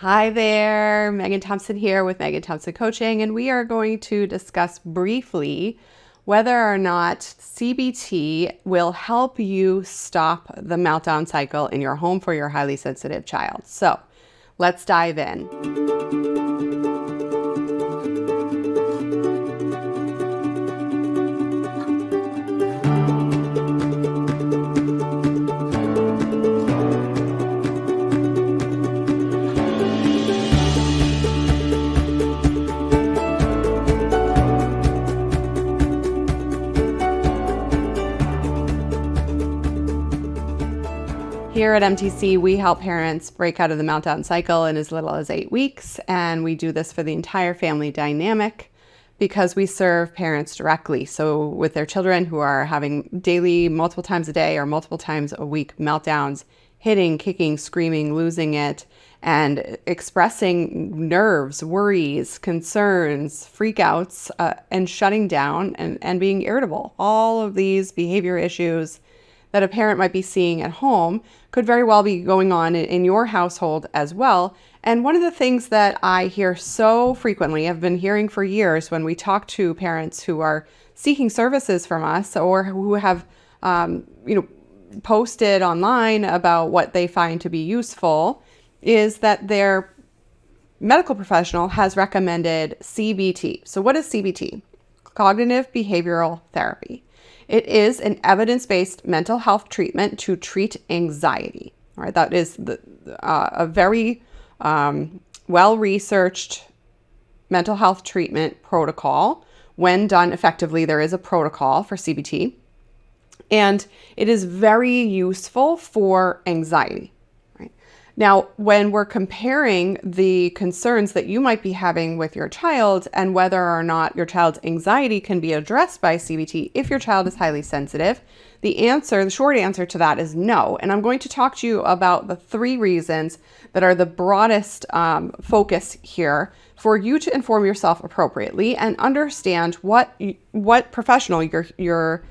Hi there, Megan Thompson here with Megan Thompson Coaching, and we are going to discuss briefly whether or not CBT will help you stop the meltdown cycle in your home for your highly sensitive child. So let's dive in. Here at MTC, we help parents break out of the meltdown cycle in as little as 8 weeks, and we do this for the entire family dynamic because we serve parents directly. So with their children who are having daily, multiple times a day or multiple times a week meltdowns, hitting, kicking, screaming, losing it, and expressing nerves, worries, concerns, freakouts, and shutting down and being irritable. All of these behavior issues that a parent might be seeing at home could very well be going on in your household as well. And one of the things that I hear so frequently, I've been hearing for years when we talk to parents who are seeking services from us or who have, posted online about what they find to be useful, is that their medical professional has recommended CBT. So what is CBT? Cognitive Behavioral Therapy. It is an evidence-based mental health treatment to treat anxiety. All right, that is a very well-researched mental health treatment protocol. When done effectively, there is a protocol for CBT, and it is very useful for anxiety. Now, when we're comparing the concerns that you might be having with your child and whether or not your child's anxiety can be addressed by CBT if your child is highly sensitive, the short answer to that is no. And I'm going to talk to you about the 3 reasons that are the broadest focus here for you to inform yourself appropriately and understand what professional you're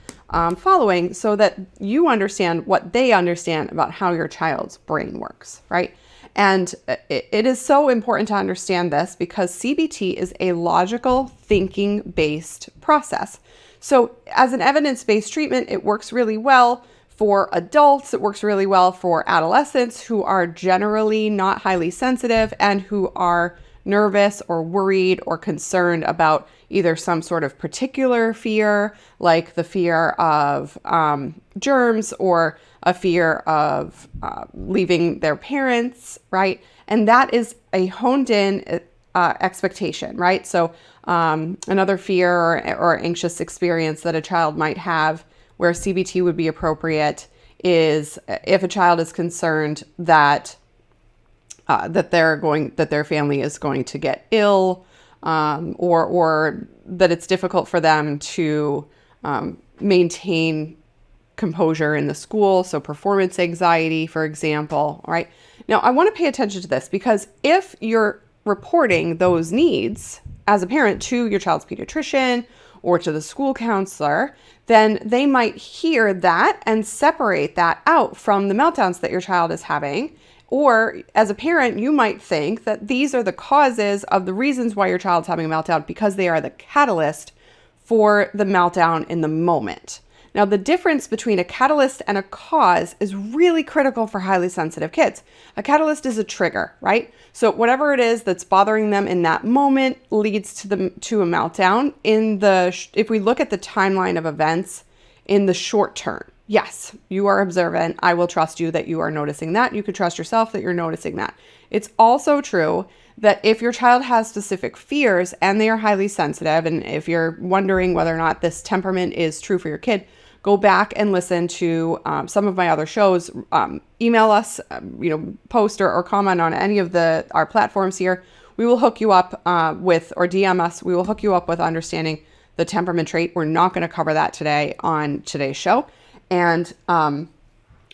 following, so that you understand what they understand about how your child's brain works, right? And it is so important to understand this because CBT is a logical thinking-based process. So as an evidence-based treatment, it works really well for adults. It works really well for adolescents who are generally not highly sensitive and who are nervous or worried or concerned about either some sort of particular fear, like the fear of germs or a fear of leaving their parents, right? And that is a honed in expectation, right? So another fear or anxious experience that a child might have where CBT would be appropriate is if a child is concerned that their family is going to get ill, or that it's difficult for them to maintain composure in the school. So performance anxiety, for example. All right. Now, I want to pay attention to this because if you're reporting those needs as a parent to your child's pediatrician or to the school counselor, then they might hear that and separate that out from the meltdowns that your child is having. Or as a parent, you might think that these are the causes of the reasons why your child's having a meltdown because they are the catalyst for the meltdown in the moment. Now, the difference between a catalyst and a cause is really critical for highly sensitive kids. A catalyst is a trigger, right? So whatever it is that's bothering them in that moment leads to a meltdown. If we look at the timeline of events in the short term, yes, you are observant. I will trust you that you are noticing that. You could trust yourself that you're noticing that. It's also true that if your child has specific fears and they are highly sensitive, and if you're wondering whether or not this temperament is true for your kid, go back and listen to some of my other shows. Email us, post or comment on any of our platforms here. We will hook you up or DM us. We will hook you up with understanding the temperament trait. We're not going to cover that today on today's show. And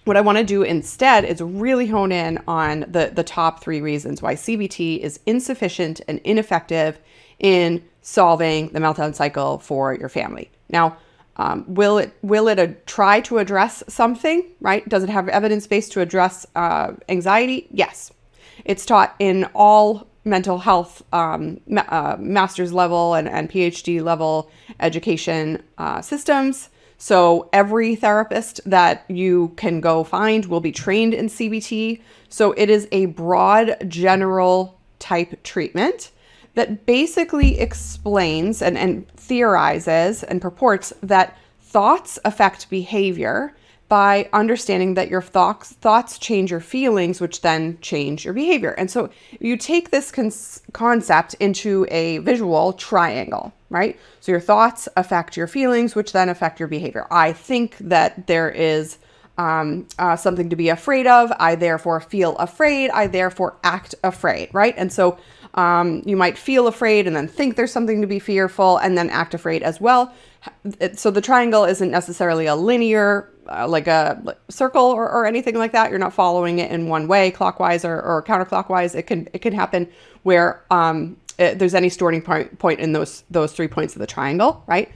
what I want to do instead is really hone in on the top 3 reasons why CBT is insufficient and ineffective in solving the meltdown cycle for your family. Now, will it try to address something, right? Does it have evidence base to address anxiety? Yes. It's taught in all mental health master's level and PhD level education systems. So every therapist that you can go find will be trained in CBT. So it is a broad, general type treatment that basically explains and theorizes and purports that thoughts affect behavior by understanding that your thoughts change your feelings, which then change your behavior. And so you take this concept into a visual triangle, right? So your thoughts affect your feelings, which then affect your behavior. I think that there is something to be afraid of. I therefore feel afraid. I therefore act afraid, right? And so you might feel afraid and then think there's something to be fearful and then act afraid as well. So the triangle isn't necessarily a linear, like a circle or anything like that. You're not following it in one way, clockwise or counterclockwise. It can happen where there's any starting point in those 3 points of the triangle, right?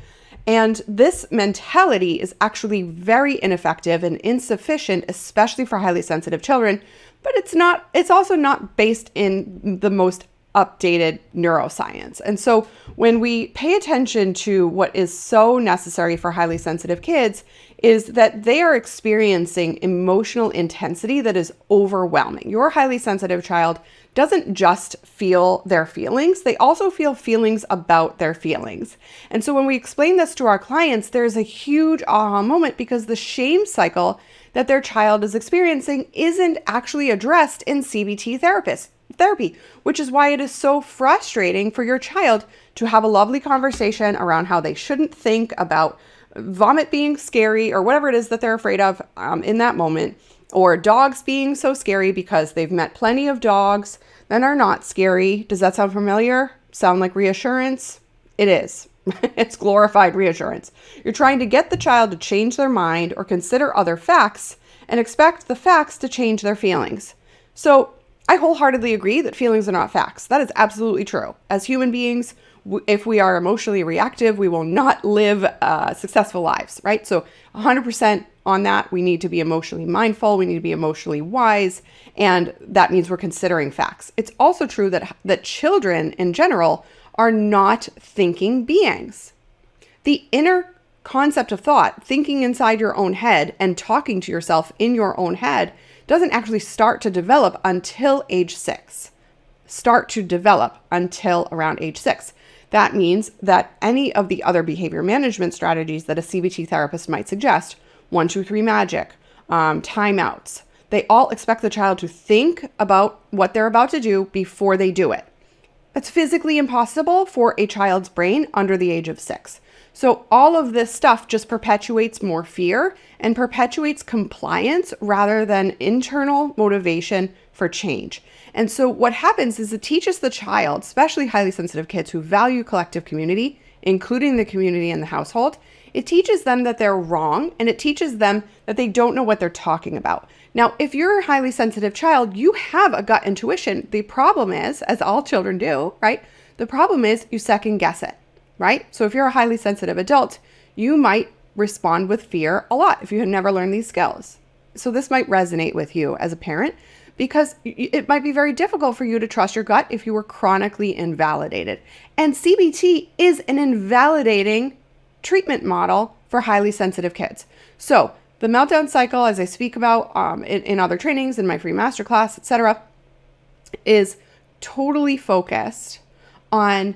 And this mentality is actually very ineffective and insufficient, especially for highly sensitive children. But it's also not based in the most updated neuroscience. And so when we pay attention to what is so necessary for highly sensitive kids is that they are experiencing emotional intensity that is overwhelming. Your highly sensitive child doesn't just feel their feelings, they also feel feelings about their feelings. And so when we explain this to our clients, there's a huge aha moment because the shame cycle that their child is experiencing isn't actually addressed in CBT therapy, which is why it is so frustrating for your child to have a lovely conversation around how they shouldn't think about vomit being scary or whatever it is that they're afraid of in that moment, or dogs being so scary because they've met plenty of dogs that are not scary. Does that sound familiar? Sound like reassurance? It is. It's glorified reassurance. You're trying to get the child to change their mind or consider other facts and expect the facts to change their feelings. So I wholeheartedly agree that feelings are not facts. That is absolutely true. As human beings, if we are emotionally reactive, we will not live successful lives, right? So 100% on that, we need to be emotionally mindful. We need to be emotionally wise. And that means we're considering facts. It's also true that children in general are not thinking beings. The inner concept of thought, thinking inside your own head and talking to yourself in your own head, doesn't actually start to develop until age 6. Start to develop until around age 6. That means that any of the other behavior management strategies that a CBT therapist might suggest, 1, 2, 3 magic, timeouts, they all expect the child to think about what they're about to do before they do it. That's physically impossible for a child's brain under the age of 6. So all of this stuff just perpetuates more fear and perpetuates compliance rather than internal motivation for change. And so what happens is it teaches the child, especially highly sensitive kids who value collective community, including the community in the household, it teaches them that they're wrong and it teaches them that they don't know what they're talking about. Now, if you're a highly sensitive child, you have a gut intuition. The problem is, as all children do, right? The problem is you second guess it, right? So if you're a highly sensitive adult, you might respond with fear a lot if you had never learned these skills. So this might resonate with you as a parent because it might be very difficult for you to trust your gut if you were chronically invalidated. And CBT is an invalidating treatment model for highly sensitive kids. So the meltdown cycle, as I speak about in other trainings, in my free masterclass, etc., is totally focused on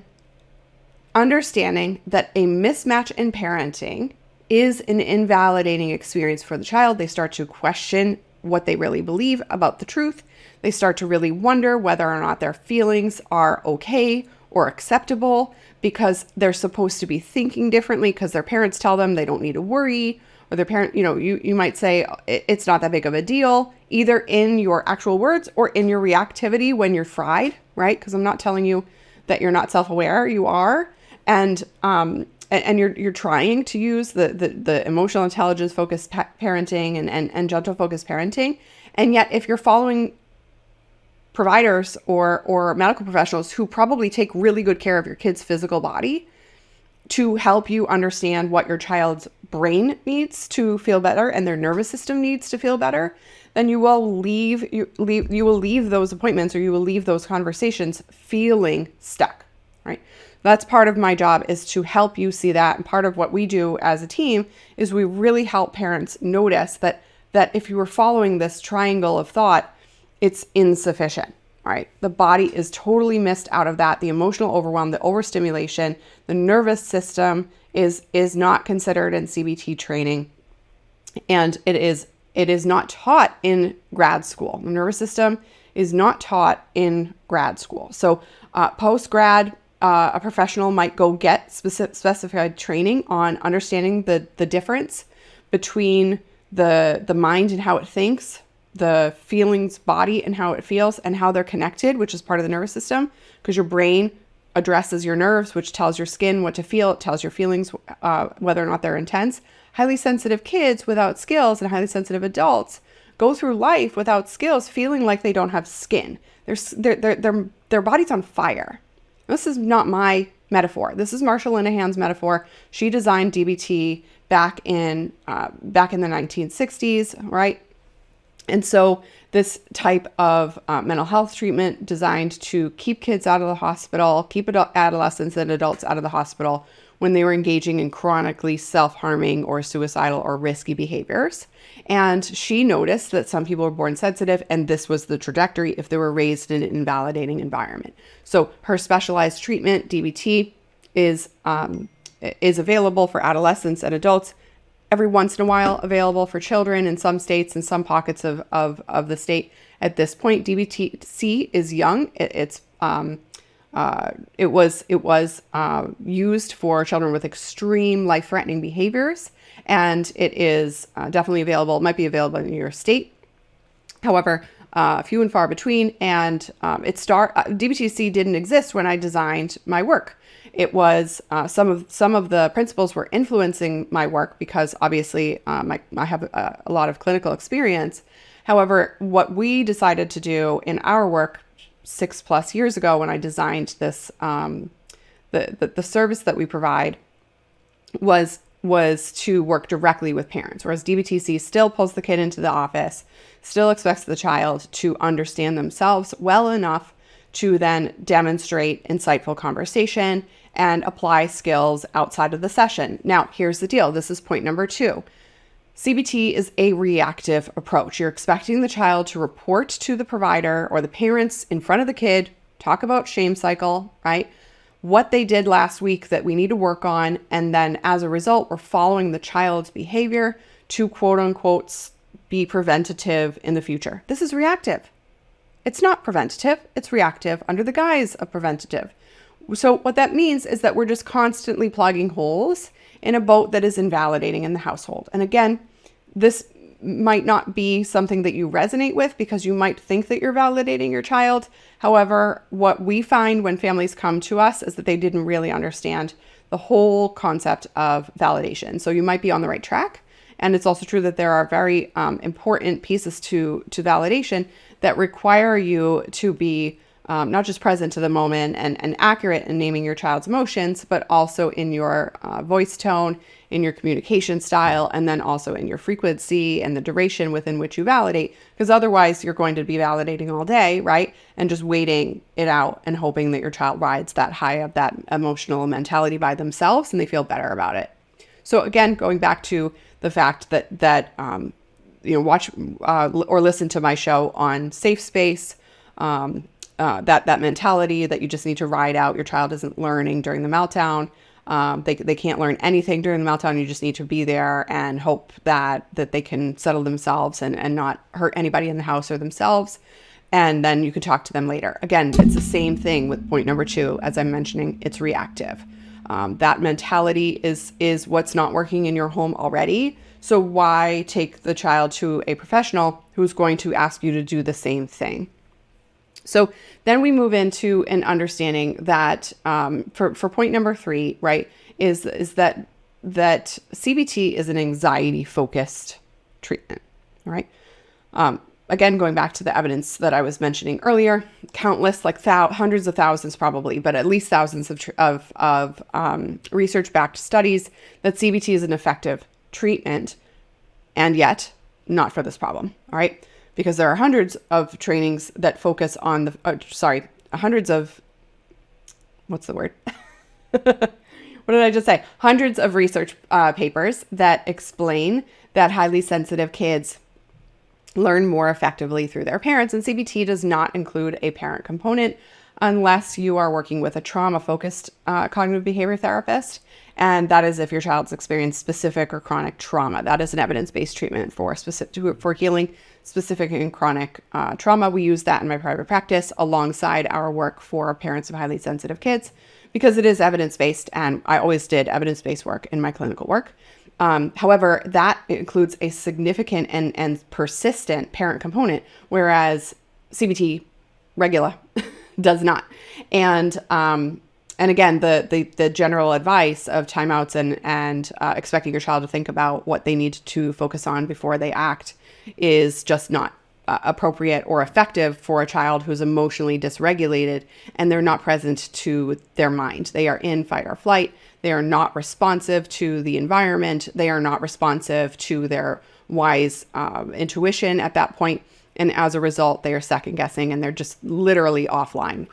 understanding that a mismatch in parenting is an invalidating experience for the child. They start to question what they really believe about the truth. They start to really wonder whether or not their feelings are okay or acceptable because they're supposed to be thinking differently because their parents tell them they don't need to worry, or their parent, you might say it's not that big of a deal, either in your actual words or in your reactivity when you're fried, right? Because I'm not telling you that you're not self-aware, you are. And you're trying to use the emotional intelligence focused parenting and gentle focused parenting. And yet if you're following providers or medical professionals who probably take really good care of your kid's physical body, to help you understand what your child's brain needs to feel better and their nervous system needs to feel better, then you will leave those appointments, or you will leave those conversations feeling stuck, right? That's part of my job, is to help you see that. And part of what we do as a team is we really help parents notice that if you were following this triangle of thought, it's insufficient. Right? The body is totally missed out of that. The emotional overwhelm, the overstimulation, the nervous system is not considered in CBT training. And it is not taught in grad school. The nervous system is not taught in grad school. So post-grad, a professional might go get specified training on understanding the difference between the mind and how it thinks, the feelings body and how it feels, and how they're connected, which is part of the nervous system, because your brain addresses your nerves, which tells your skin what to feel. It tells your feelings whether or not they're intense. Highly sensitive kids without skills and highly sensitive adults go through life without skills, feeling like they don't have skin. Their body's on fire. This is not my metaphor. This is Marsha Linehan's metaphor. She designed DBT back in the 1960s, right? And so this type of mental health treatment designed to keep kids out of the hospital, keep adolescents and adults out of the hospital when they were engaging in chronically self-harming or suicidal or risky behaviors. And she noticed that some people were born sensitive, and this was the trajectory if they were raised in an invalidating environment. So her specialized treatment, DBT, is available for adolescents and adults, every once in a while available for children in some states and some pockets of the state. At this point, DBT is young. It was used for children with extreme life-threatening behaviors, and it is definitely available. It might be available in your state. However, few and far between, and DBTC didn't exist when I designed my work. It was some of the principles were influencing my work because obviously I have a lot of clinical experience. However, what we decided to do in our work 6+ years ago when I designed this, the service that we provide was to work directly with parents, whereas DBTC still pulls the kid into the office, still expects the child to understand themselves well enough to then demonstrate insightful conversation and apply skills outside of the session. Now, here's the deal. This is point number 2. CBT is a reactive approach. You're expecting the child to report to the provider or the parents in front of the kid, talk about shame cycle, right? What they did last week that we need to work on. And then as a result, we're following the child's behavior to quote unquote be preventative in the future. This is reactive. It's not preventative. It's reactive under the guise of preventative. So what that means is that we're just constantly plugging holes in a boat that is invalidating in the household. And again, this might not be something that you resonate with because you might think that you're validating your child. However, what we find when families come to us is that they didn't really understand the whole concept of validation. So you might be on the right track. And it's also true that there are very important pieces to validation that require you to be not just present to the moment and accurate in naming your child's emotions, but also in your voice tone, in your communication style, and then also in your frequency and the duration within which you validate. Because otherwise you're going to be validating all day, right? And just waiting it out and hoping that your child rides that high of that emotional mentality by themselves and they feel better about it. So again, going back to the fact that watch or listen to my show on safe space, that mentality that you just need to ride out. Your child isn't learning during the meltdown. They can't learn anything during the meltdown. You just need to be there and hope that they can settle themselves and not hurt anybody in the house or themselves. And then you can talk to them later. Again, it's the same thing with point number 2. As I'm mentioning, it's reactive. That mentality is what's not working in your home already. So why take the child to a professional who's going to ask you to do the same thing? So then we move into an understanding that for point number 3, right, is that CBT is an anxiety-focused treatment, all right? again, going back to the evidence that I was mentioning earlier, countless, like hundreds of thousands probably, but at least thousands of research-backed studies that CBT is an effective treatment, and yet not for this problem, all right? Because there are hundreds of trainings that focus on hundreds of, what's the word? What did I just say? Hundreds of research papers that explain that highly sensitive kids learn more effectively through their parents, and CBT does not include a parent component unless you are working with a trauma-focused cognitive behavior therapist, and that is if your child's experienced specific or chronic trauma. That is an evidence-based treatment for healing specific and chronic trauma. We use that in my private practice alongside our work for parents of highly sensitive kids because it is evidence-based, and I always did evidence-based work in my clinical work. However, that includes a significant and persistent parent component, whereas CBT regular does not. And again, the general advice of timeouts and expecting your child to think about what they need to focus on before they act is just not appropriate or effective for a child who's emotionally dysregulated and they're not present to their mind. They are in fight or flight. They are not responsive to the environment. They are not responsive to their wise intuition at that point. And as a result, they are second guessing and they're just literally offline,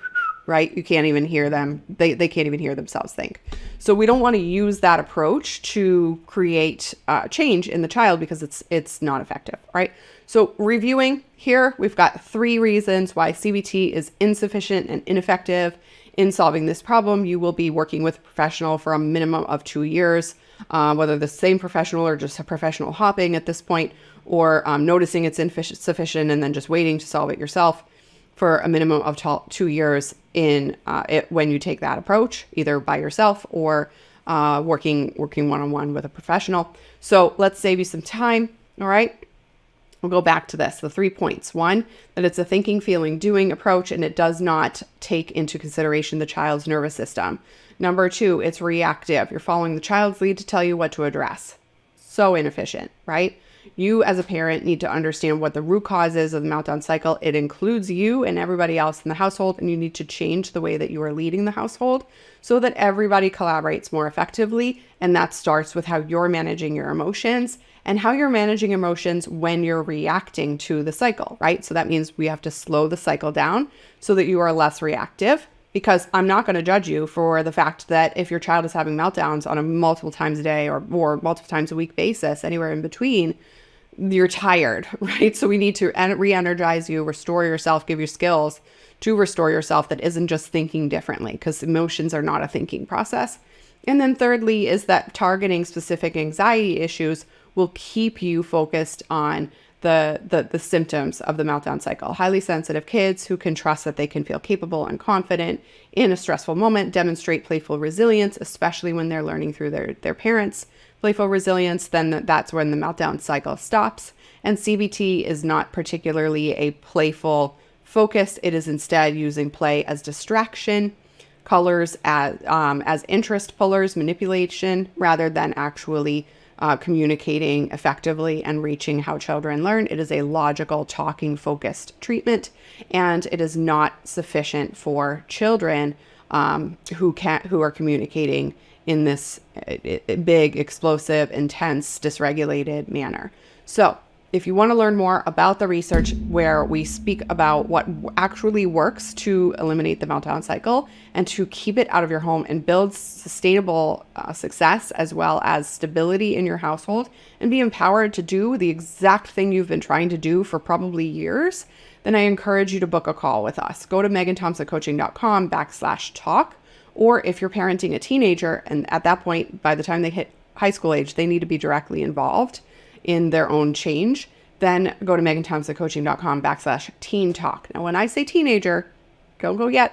right? You can't even hear them. They can't even hear themselves think. So we don't want to use that approach to create change in the child because it's not effective, right? So reviewing here, we've got 3 reasons why CBT is insufficient and ineffective in solving this problem. You will be working with a professional for a minimum of 2 years, whether the same professional or just a professional hopping at this point, or noticing it's insufficient and then just waiting to solve it yourself for a minimum of 2 years when you take that approach, either by yourself or working one-on-one with a professional. So let's save you some time. All right. We'll go back to this, the 3 points. 1, that it's a thinking, feeling, doing approach, and it does not take into consideration the child's nervous system. Number 2, it's reactive. You're following the child's lead to tell you what to address. So inefficient, right? You as a parent need to understand what the root cause is of the meltdown cycle. It includes you and everybody else in the household, and you need to change the way that you are leading the household so that everybody collaborates more effectively. And that starts with how you're managing your emotions and how you're managing emotions when you're reacting to the cycle, right? So that means we have to slow the cycle down so that you are less reactive, because I'm not going to judge you for the fact that if your child is having meltdowns on a multiple times a day or multiple times a week basis, anywhere in between, you're tired, right? So we need to re-energize you, restore yourself, give you skills to restore yourself that isn't just thinking differently, because emotions are not a thinking process. And then thirdly is that targeting specific anxiety issues will keep you focused on the symptoms of the meltdown cycle. Highly sensitive kids who can trust that they can feel capable and confident in a stressful moment demonstrate playful resilience, especially when they're learning through their parents' playful resilience. Then that's when the meltdown cycle stops. And CBT is not particularly a playful focus. It is instead using play as distraction, colors as interest pullers, manipulation, rather than actually communicating effectively and reaching how children learn. It is a logical, talking focused treatment, and it is not sufficient for children who are communicating in this big, explosive, intense, dysregulated manner. So if you want to learn more about the research where we speak about what actually works to eliminate the meltdown cycle and to keep it out of your home and build sustainable success as well as stability in your household and be empowered to do the exact thing you've been trying to do for probably years, then I encourage you to book a call with us. Go to meganthompsoncoaching.com/talk. Or if you're parenting a teenager, and at that point, by the time they hit high school age, they need to be directly involved in their own change, then go to meganthompsoncoaching.com/teen talk. Now, when I say teenager, don't go yet.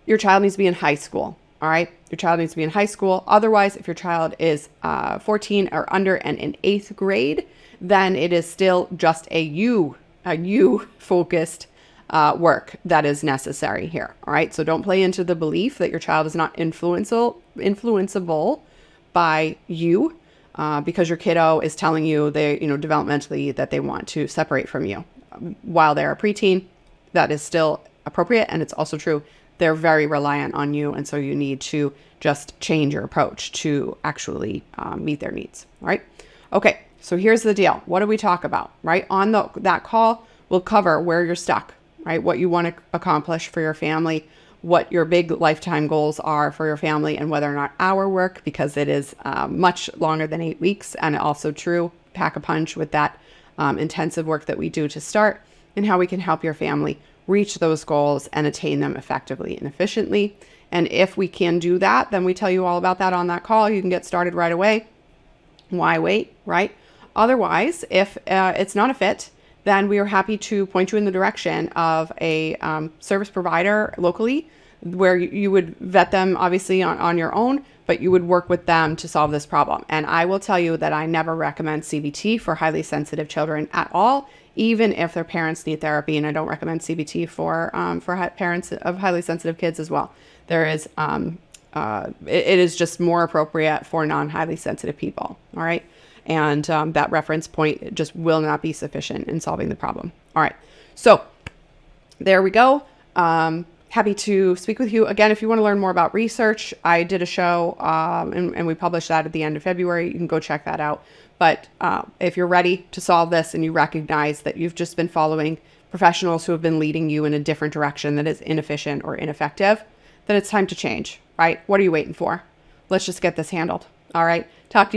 Your child needs to be in high school. All right. Your child needs to be in high school. Otherwise, if your child is 14 or under and in 8th grade, then it is still just a you focused work that is necessary here. All right. So don't play into the belief that your child is not influenceable by you. Because your kiddo is telling you developmentally that they want to separate from you. while they're a preteen, that is still appropriate. And it's also true, they're very reliant on you. And so you need to just change your approach to actually meet their needs. All right. Okay. So here's the deal. What do we talk about, right? On that call, we'll cover where you're stuck, right? What you want to accomplish for your family, what your big lifetime goals are for your family, and whether or not our work, because it is much longer than 8 weeks, and also true, pack a punch with that intensive work that we do to start, and how we can help your family reach those goals and attain them effectively and efficiently. And if we can do that, then we tell you all about that on that call. You can get started right away. Why wait, right? Otherwise, if it's not a fit, then we are happy to point you in the direction of a service provider locally, where you would vet them obviously on your own, but you would work with them to solve this problem. And I will tell you that I never recommend CBT for highly sensitive children at all, even if their parents need therapy. And I don't recommend CBT for parents of highly sensitive kids as well. There is, it is just more appropriate for non-highly sensitive people. All right. And that reference point just will not be sufficient in solving the problem. All right. So there we go. Happy to speak with you. Again, if you want to learn more about research, I did a show and we published that at the end of February. You can go check that out. But if you're ready to solve this and you recognize that you've just been following professionals who have been leading you in a different direction that is inefficient or ineffective, then it's time to change, right? What are you waiting for? Let's just get this handled. All right. Talk to you soon.